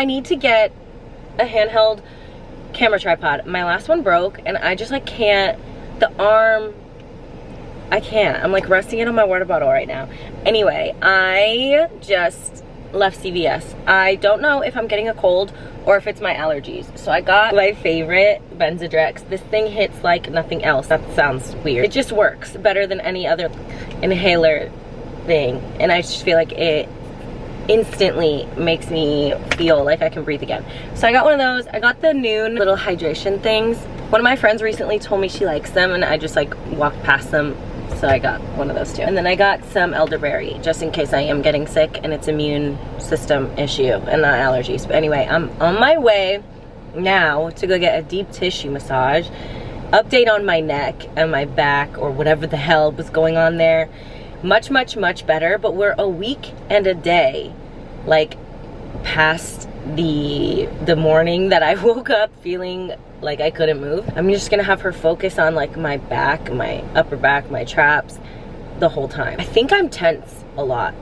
I need to get a handheld camera tripod. My last one broke and I just like can't, the arm, I can't. I'm like resting it on my water bottle right now. Anyway, I just left CVS. I don't know if I'm getting a cold or if it's my allergies. So I got my favorite Benzedrex. This thing hits like nothing else. That sounds weird. It just works better than any other inhaler thing. And I just feel like it instantly makes me feel like I can breathe again. So I got one of those. I got the Noon little hydration things. One of my friends recently told me she likes them and I just like walked past them. So I got one of those too. And then I got some elderberry just in case I am getting sick and it's immune system issue and not allergies. But anyway, I'm on my way now to go get a deep tissue massage. Update on my neck and my back or whatever the hell was going on there. Much, much, much better, but we're a week and a day like past the morning that I woke up feeling like I couldn't move. I'm just gonna have her focus on like my back, my upper back, my traps the whole time. I think I'm tense a lot.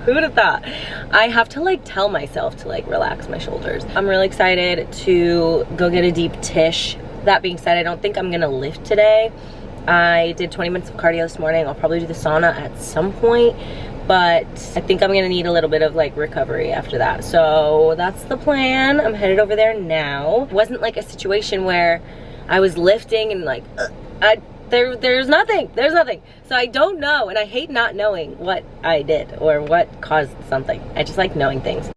Who would have thought? I have to like tell myself to like relax my shoulders. I'm really excited to go get a deep tish. That being said, I don't think I'm gonna lift today. I did 20 minutes of cardio this morning. I'll probably do the sauna at some point, but I think I'm gonna need a little bit of like recovery after that. So that's the plan. I'm headed over there now. It wasn't like a situation where I was lifting and like, there's nothing. So I don't know, and I hate not knowing what I did or what caused something. I just like knowing things.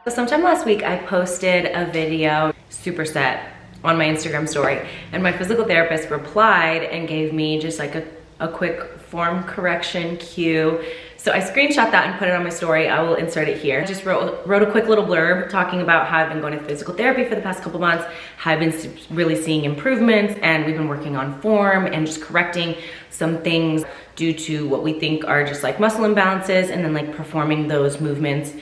Sometime last week I posted a video, superset, on my Instagram story, and my physical therapist replied and gave me just like a quick form correction cue. So I screenshot that and put it on my story. I will insert it here. Just wrote a quick little blurb talking about how I've been going to physical therapy for the past couple months, how I've been really seeing improvements, and we've been working on form and just correcting some things due to what we think are just like muscle imbalances, and then like performing those movements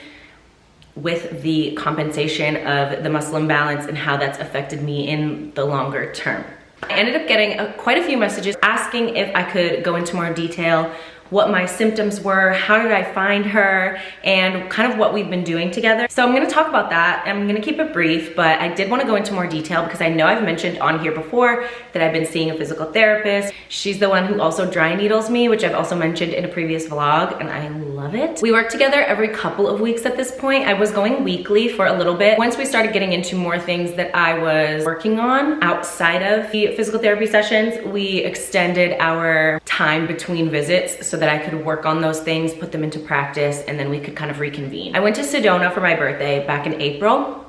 with the compensation of the muscle imbalance and how that's affected me in the longer term. I ended up getting quite a few messages asking if I could go into more detail what my symptoms were, how did I find her, and kind of what we've been doing together. So I'm gonna talk about that. I'm gonna keep it brief, but I did wanna go into more detail because I know I've mentioned on here before that I've been seeing a physical therapist. She's the one who also dry needles me, which I've also mentioned in a previous vlog, and I love it. We work together every couple of weeks at this point. I was going weekly for a little bit. Once we started getting into more things that I was working on outside of the physical therapy sessions, we extended our time between visits so that I could work on those things, put them into practice, and then we could kind of reconvene. I went to Sedona for my birthday back in April,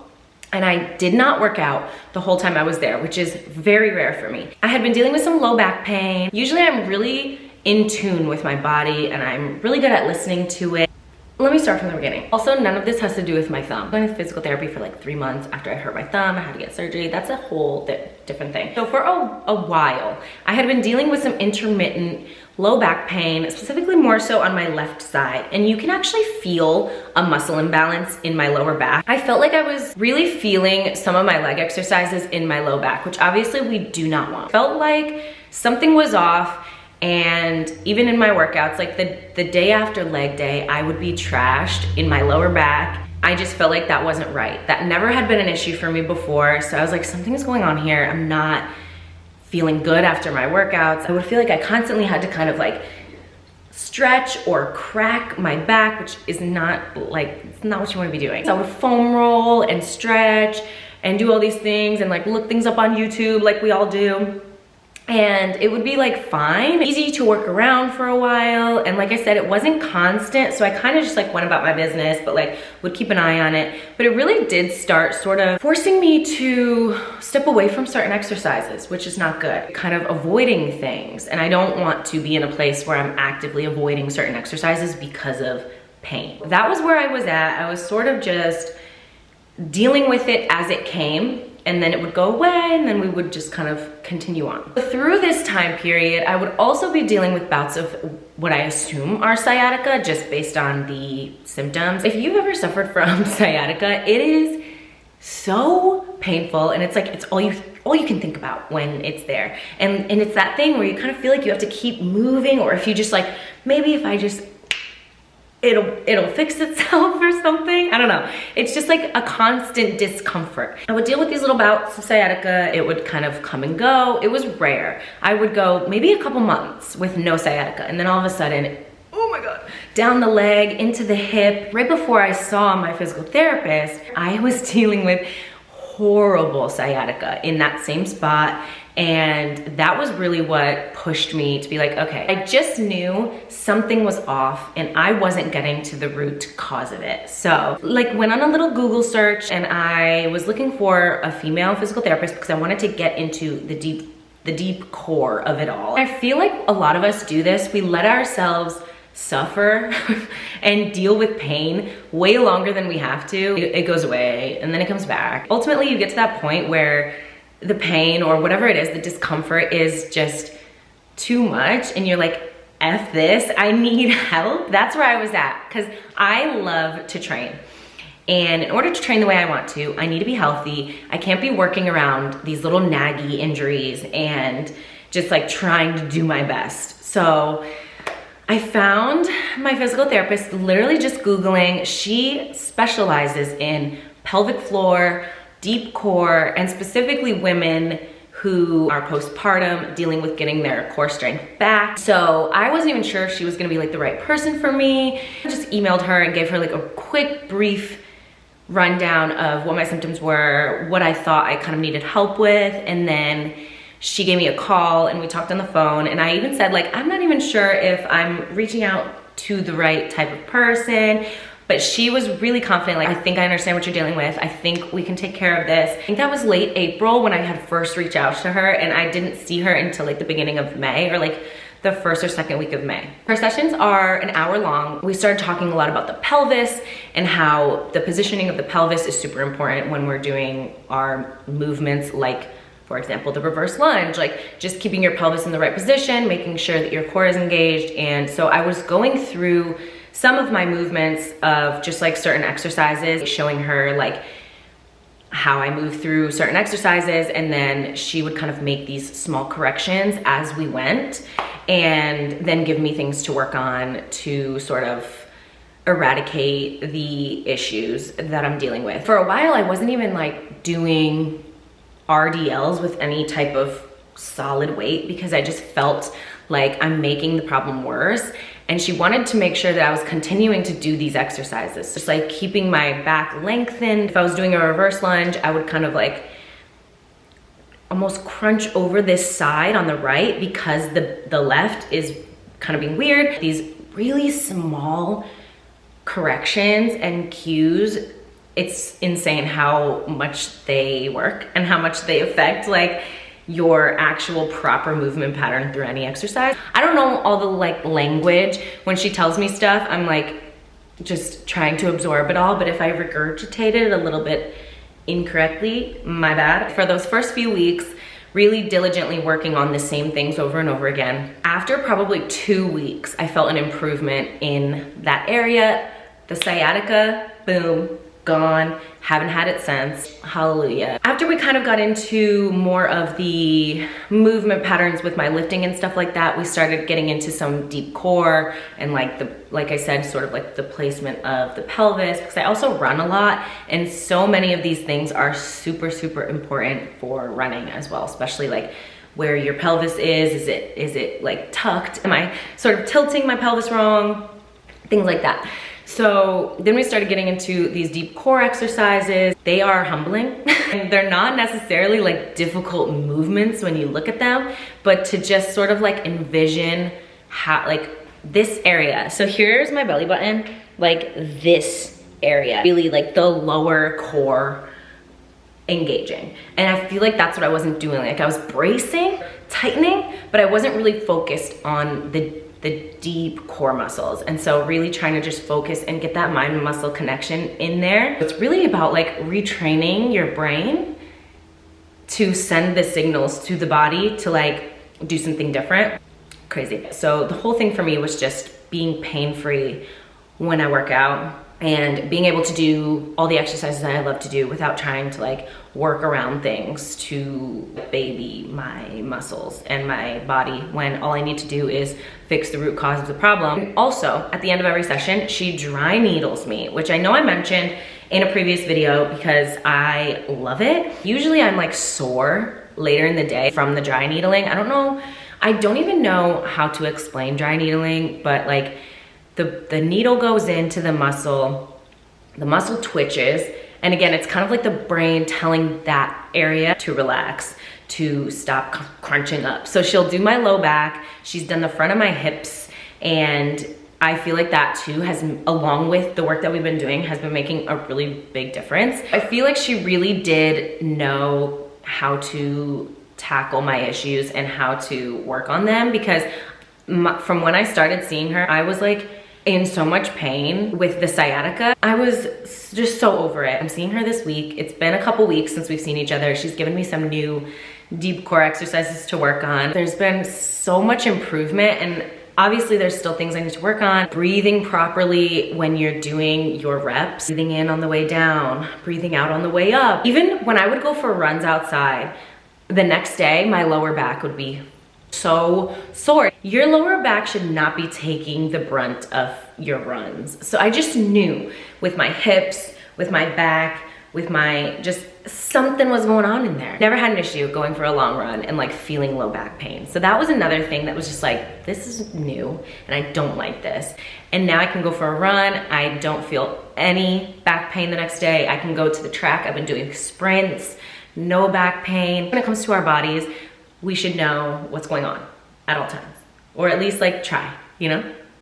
and I did not work out the whole time I was there, which is very rare for me. I had been dealing with some low back pain. Usually I'm really in tune with my body and I'm really good at listening to it. Let me start from the beginning. Also, none of this has to do with my thumb. I went to physical therapy for like 3 months after I hurt my thumb. I had to get surgery. That's a whole different thing. So for a while, I had been dealing with some intermittent low back pain, specifically more so on my left side. And you can actually feel a muscle imbalance in my lower back. I felt like I was really feeling some of my leg exercises in my low back, which obviously we do not want. Felt like something was off. And even in my workouts, like the day after leg day, I would be trashed in my lower back. I just felt like that wasn't right. That never had been an issue for me before. So I was like, something's going on here. I'm not feeling good after my workouts. I would feel like I constantly had to kind of like stretch or crack my back, which is not like, it's not what you want to be doing. So I would foam roll and stretch and do all these things and like look things up on YouTube like we all do. And it would be like fine, easy to work around for a while. And like I said, it wasn't constant. So I kind of just like went about my business, but like would keep an eye on it. But it really did start sort of forcing me to step away from certain exercises, which is not good. Kind of avoiding things. And I don't want to be in a place where I'm actively avoiding certain exercises because of pain. That was where I was at. I was sort of just dealing with it as it came. And then it would go away and then we would just kind of continue on. Through this time period, I would also be dealing with bouts of what I assume are sciatica just based on the symptoms. If you've ever suffered from sciatica, it is so painful and it's like, it's all you can think about when it's there. And it's that thing where you kind of feel like you have to keep moving, or if you just like, maybe if I just, it'll fix itself or something. I don't know. It's just like a constant discomfort. I would deal with these little bouts of sciatica. It would kind of come and go. It was rare. I would go maybe a couple months with no sciatica, and then all of a sudden, oh my God, down the leg, into the hip. Right before I saw my physical therapist, I was dealing with horrible sciatica in that same spot. And that was really what pushed me to be like, okay, I just knew something was off and I wasn't getting to the root cause of it. So like went on a little Google search and I was looking for a female physical therapist because I wanted to get into the deep core of it all. I feel like a lot of us do this. We let ourselves suffer and deal with pain way longer than we have to. It goes away and then it comes back. Ultimately, you get to that point where the pain or whatever it is, the discomfort is just too much and you're like, F this, I need help. That's where I was at because I love to train. And in order to train the way I want to, I need to be healthy. I can't be working around these little naggy injuries and just like trying to do my best. So I found my physical therapist literally just Googling. She specializes in pelvic floor, deep core, and specifically women who are postpartum dealing with getting their core strength back. So I wasn't even sure if she was gonna be like the right person for me. I just emailed her and gave her like a quick brief rundown of what my symptoms were, what I thought I kind of needed help with, and then she gave me a call and we talked on the phone, and I even said like, I'm not even sure if I'm reaching out to the right type of person. But she was really confident, like, I think I understand what you're dealing with. I think we can take care of this. I think that was late April when I had first reached out to her, and I didn't see her until like the beginning of May, or like the first or second week of May. Her sessions are an hour long. We started talking a lot about the pelvis and how the positioning of the pelvis is super important when we're doing our movements, like for example, the reverse lunge, like just keeping your pelvis in the right position, making sure that your core is engaged. And so I was going through some of my movements of just like certain exercises, showing her like how I move through certain exercises, and then she would kind of make these small corrections as we went. and then give me things to work on to sort of eradicate the issues that I'm dealing with. For a while, I wasn't even like doing RDLs with any type of solid weight because I just felt like I'm making the problem worse. And she wanted to make sure that I was continuing to do these exercises, just like keeping my back lengthened. If I was doing a reverse lunge, I would kind of like almost crunch over this side on the right because the left is kind of being weird. These really small corrections and cues, it's insane how much they work and how much they affect like your actual proper movement pattern through any exercise. I don't know all the like language. When she tells me stuff, I'm like just trying to absorb it all, but if I regurgitate it a little bit incorrectly, my bad. For those first few weeks, really diligently working on the same things over and over again. After probably 2 weeks, I felt an improvement in that area. The sciatica, boom, gone. Haven't had it since. Hallelujah. After we kind of got into more of the movement patterns with my lifting and stuff like that, we started getting into some deep core and like I said, sort of like the placement of the pelvis, because I also run a lot, and so many of these things are super, super important for running as well, especially like where your pelvis is. Is it like tucked? Am I sort of tilting my pelvis wrong? Things like that. So then we started getting into these deep core exercises. They are humbling. And they're not necessarily like difficult movements when you look at them, but to just sort of like envision how like this area. So here's my belly button, like this area, really like the lower core engaging. And I feel like that's what I wasn't doing. Like I was bracing, tightening, but I wasn't really focused on the deep core muscles. And so really trying to just focus and get that mind muscle connection in there. It's really about like retraining your brain to send the signals to the body to like do something different. Crazy. So the whole thing for me was just being pain-free when I work out and being able to do all the exercises that I love to do without trying to like work around things to baby my muscles and my body when all I need to do is fix the root cause of the problem. And also, at the end of every session, she dry needles me, which I know I mentioned in a previous video because I love it. Usually I'm like sore later in the day from the dry needling. I don't even know how to explain dry needling, but like the needle goes into the muscle twitches, and again, it's kind of like the brain telling that area to relax, to stop crunching up. So she'll do my low back, she's done the front of my hips, and I feel like that too has, along with the work that we've been doing, has been making a really big difference. I feel like she really did know how to tackle my issues and how to work on them, because from when I started seeing her, I was like in so much pain with the sciatica. I was just so over it. I'm seeing her this week. It's been a couple weeks since we've seen each other. She's given me some new deep core exercises to work on. There's been so much improvement, and obviously there's still things I need to work on. Breathing properly when you're doing your reps. Breathing in on the way down, breathing out on the way up. Even when I would go for runs outside, the next day my lower back would be so sore. Your lower back should not be taking the brunt of your runs. So I just knew with my hips, with my back, with my, just something was going on in there. Never had an issue going for a long run and like feeling low back pain. So that was another thing that was just like, this is new and I don't like this. And now I can go for a run. I don't feel any back pain the next day. I can go to the track. I've been doing sprints, no back pain. When it comes to our bodies, we should know what's going on at all times, or at least like try, you know?